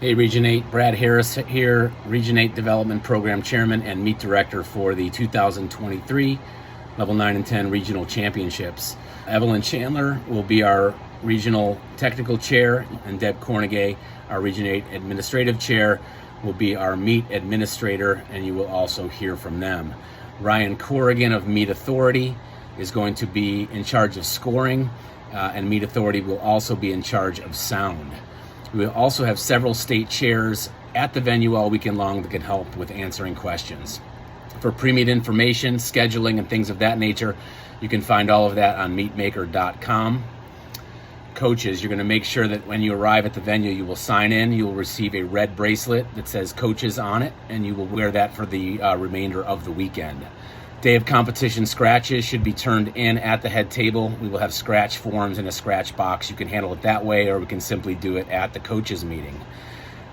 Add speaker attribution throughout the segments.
Speaker 1: Hey, Region 8, Brad Harris here, Region 8 Development Program Chairman and Meet Director for the 2023 Level 9 and 10 Regional Championships. Evelyn Chandler will be our Regional Technical Chair, and Deb Kornegay, our Region 8 Administrative Chair, will be our Meet Administrator, and you will also hear from them. Ryan Corrigan of Meet Authority is going to be in charge of scoring, and Meet Authority will also be in charge of sound. We will also have several state chairs at the venue all weekend long that can help with answering questions. For pre-meet information, scheduling, and things of that nature, you can find all of that on meetmaker.com. Coaches, you're going to make sure that when you arrive at the venue, you will sign in. You will receive a red bracelet that says coaches on it, and you will wear that for the remainder of the weekend. Day of competition scratches should be turned in at the head table. We will have scratch forms in a scratch box. You can handle it that way, or we can simply do it at the coaches meeting.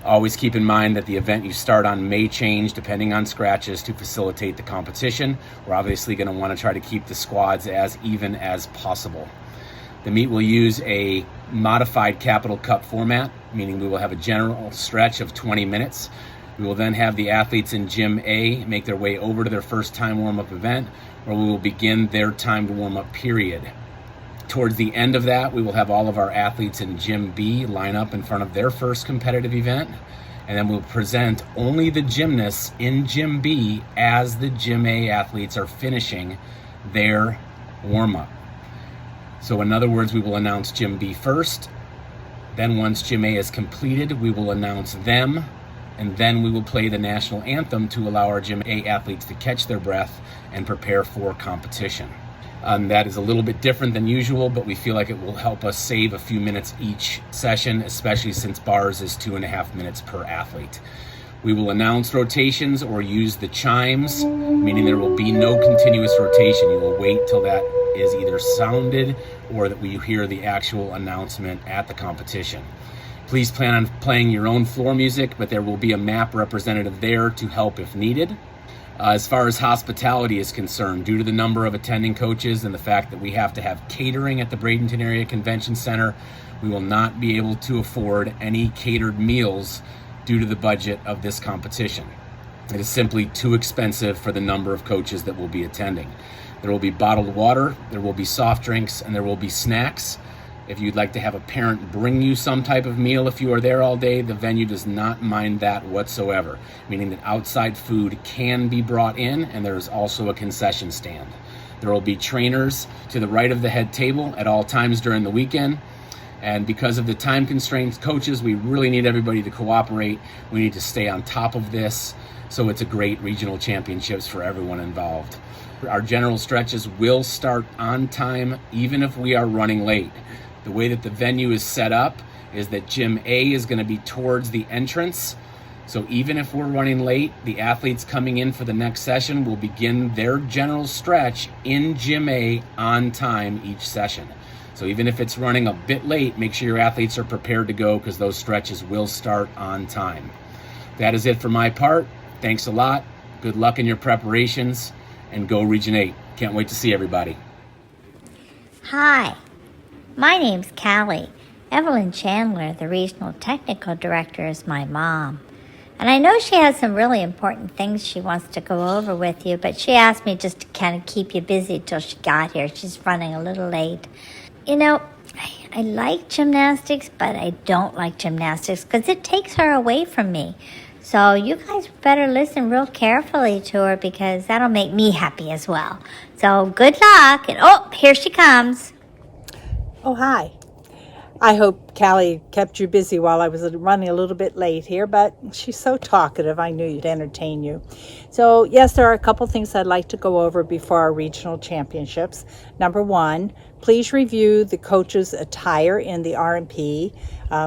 Speaker 1: Always keep in mind that the event you start on may change depending on scratches to facilitate the competition. We're obviously going to want to try to keep the squads as even as possible. The meet will use a modified Capital Cup format, meaning we will have a general stretch of 20 minutes. We will then have the athletes in Gym A make their way over to their first time warm-up event, where we will begin their timed warm-up period. Towards the end of that, we will have all of our athletes in Gym B line up in front of their first competitive event, and then we'll present only the gymnasts in Gym B as the Gym A athletes are finishing their warm-up. So in other words, we will announce Gym B first, then once Gym A is completed, we will announce them, and then we will play the national anthem to allow our Gym A athletes to catch their breath and prepare for competition. That is a little bit different than usual, but we feel like it will help us save a few minutes each session, especially since bars is 2.5 minutes per athlete. We will announce rotations or use the chimes, meaning there will be no continuous rotation. You will wait till that is either sounded or that we hear the actual announcement at the competition. Please plan on playing your own floor music, but there will be a MAP representative there to help if needed. As far as hospitality is concerned, due to the number of attending coaches and the fact that we have to have catering at the Bradenton Area Convention Center, we will not be able to afford any catered meals due to the budget of this competition. It is simply too expensive for the number of coaches that will be attending. There will be bottled water, there will be soft drinks, and there will be snacks. If you'd like to have a parent bring you some type of meal if you are there all day, the venue does not mind that whatsoever, meaning that outside food can be brought in, and there is also a concession stand. There will be trainers to the right of the head table at all times during the weekend, and because of the time constraints, coaches, we really need everybody to cooperate. We need to stay on top of this, so it's a great regional championships for everyone involved. Our general stretches will start on time, even if we are running late. The way that the venue is set up is that Gym A is going to be towards the entrance. So even if we're running late, the athletes coming in for the next session will begin their general stretch in Gym A on time each session. So even if it's running a bit late, make sure your athletes are prepared to go because those stretches will start on time. That is it for my part. Thanks a lot. Good luck in your preparations, and go Region 8. Can't wait to see everybody.
Speaker 2: Hi. My name's Callie. Evelyn Chandler, the Regional Technical Director, is my mom. And I know she has some really important things she wants to go over with you, but she asked me just to kind of keep you busy till she got here. She's running a little late. You know, I like gymnastics, but I don't like gymnastics because it takes her away from me. So you guys better listen real carefully to her because that'll make me happy as well. So good luck. And oh, here she comes.
Speaker 3: Oh, hi. I hope Callie kept you busy while I was running a little bit late here, but she's so talkative, I knew you'd entertain you. So, yes, there are a couple things I'd like to go over before our regional championships. Number one, please review the coaches' attire in the R&P.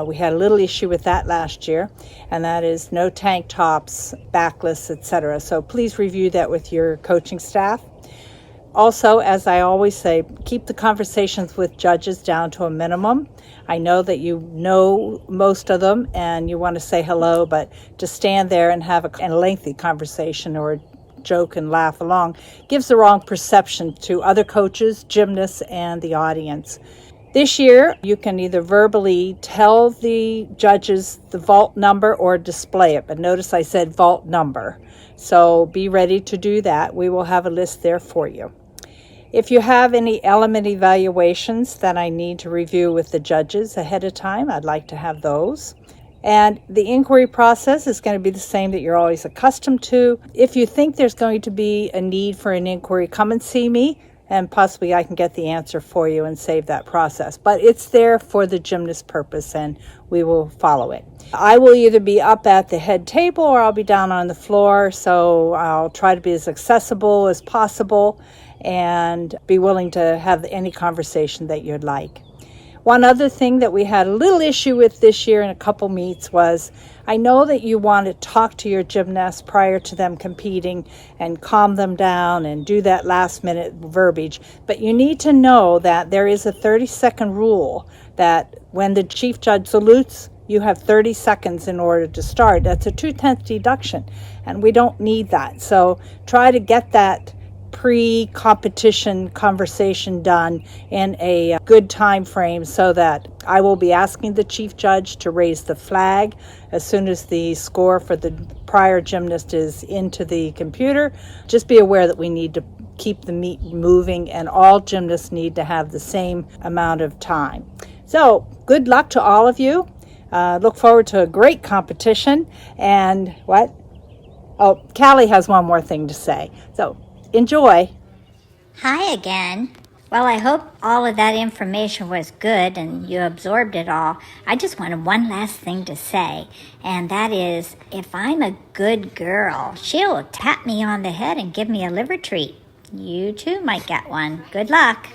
Speaker 3: We had a little issue with that last year, and that is no tank tops, backless, etc. So please review that with your coaching staff. Also, as I always say, keep the conversations with judges down to a minimum. I know that you know most of them and you want to say hello, but to stand there and have a lengthy conversation or joke and laugh along gives the wrong perception to other coaches, gymnasts, and the audience. This year, you can either verbally tell the judges the vault number or display it. But notice I said vault number. So be ready to do that. We will have a list there for you. If you have any element evaluations that I need to review with the judges ahead of time, I'd like to have those. And the inquiry process is going to be the same that you're always accustomed to. If you think there's going to be a need for an inquiry, come and see me, and possibly I can get the answer for you and save that process. But it's there for the gymnast purpose, and we will follow it. I will either be up at the head table or I'll be down on the floor, so I'll try to be as accessible as possible and be willing to have any conversation that you'd like. One other thing that we had a little issue with this year in a couple meets was, I know that you want to talk to your gymnasts prior to them competing and calm them down and do that last minute verbiage, but you need to know that there is a 30-second rule that when the chief judge salutes, you have 30 seconds in order to start. That's a 2/10 deduction, and we don't need that. So try to get that pre-competition conversation done in a good time frame so that I will be asking the chief judge to raise the flag as soon as the score for the prior gymnast is into the computer. Just be aware that we need to keep the meet moving, and all gymnasts need to have the same amount of time. So good luck to all of you. Look forward to a great competition. And what? Oh, Callie has one more thing to say. So enjoy.
Speaker 2: Hi again. Well, I hope all of that information was good and you absorbed it all. I just wanted one last thing to say, and that is, if I'm a good girl, she'll tap me on the head and give me a liver treat. You too might get one. Good luck.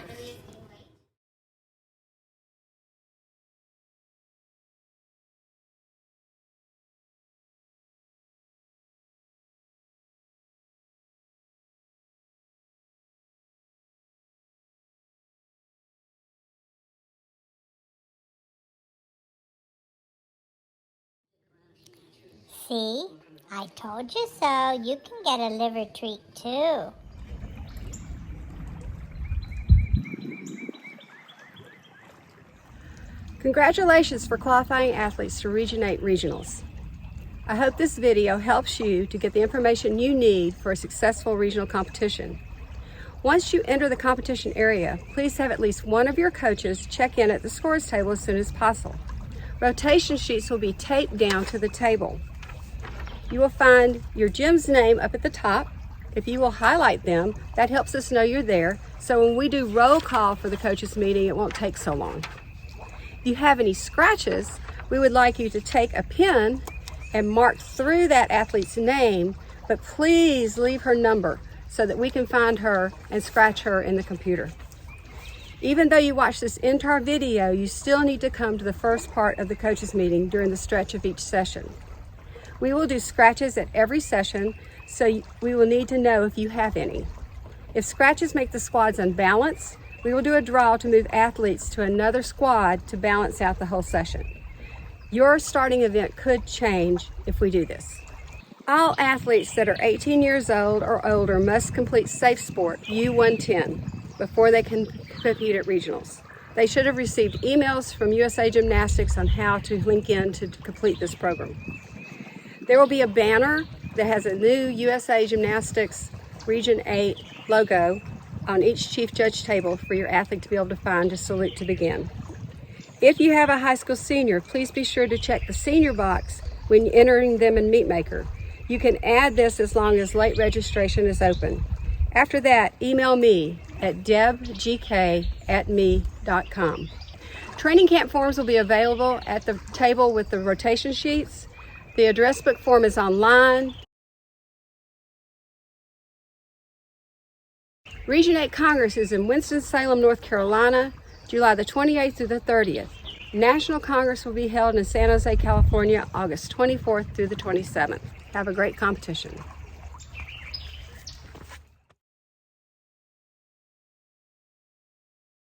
Speaker 2: See? I told you so. You can get a liver treat too.
Speaker 4: Congratulations for qualifying athletes to Region 8 Regionals. I hope this video helps you to get the information you need for a successful regional competition. Once you enter the competition area, please have at least one of your coaches check in at the scores table as soon as possible. Rotation sheets will be taped down to the table. You will find your gym's name up at the top. If you will highlight them, that helps us know you're there, so when we do roll call for the coaches meeting, it won't take so long. If you have any scratches, we would like you to take a pen and mark through that athlete's name, but please leave her number so that we can find her and scratch her in the computer. Even though you watch this entire video, you still need to come to the first part of the coaches meeting during the stretch of each session. We will do scratches at every session, so we will need to know if you have any. If scratches make the squads unbalanced, we will do a draw to move athletes to another squad to balance out the whole session. Your starting event could change if we do this. All athletes that are 18 years old or older must complete Safe Sport U110 before they can compete at regionals. They should have received emails from USA Gymnastics on how to link in to complete this program. There will be a banner that has a new USA Gymnastics Region 8 logo on each chief judge table for your athlete to be able to find to salute to begin. If you have a high school senior, please be sure to check the senior box when entering them in MeetMaker. You can add this as long as late registration is open. After that, email me at debgk@me.com. Training camp forms will be available at the table with the rotation sheets. The address book form is online. Region 8 Congress is in Winston-Salem, North Carolina, July the 28th through the 30th. National Congress will be held in San Jose, California, August 24th through the 27th. Have a great competition.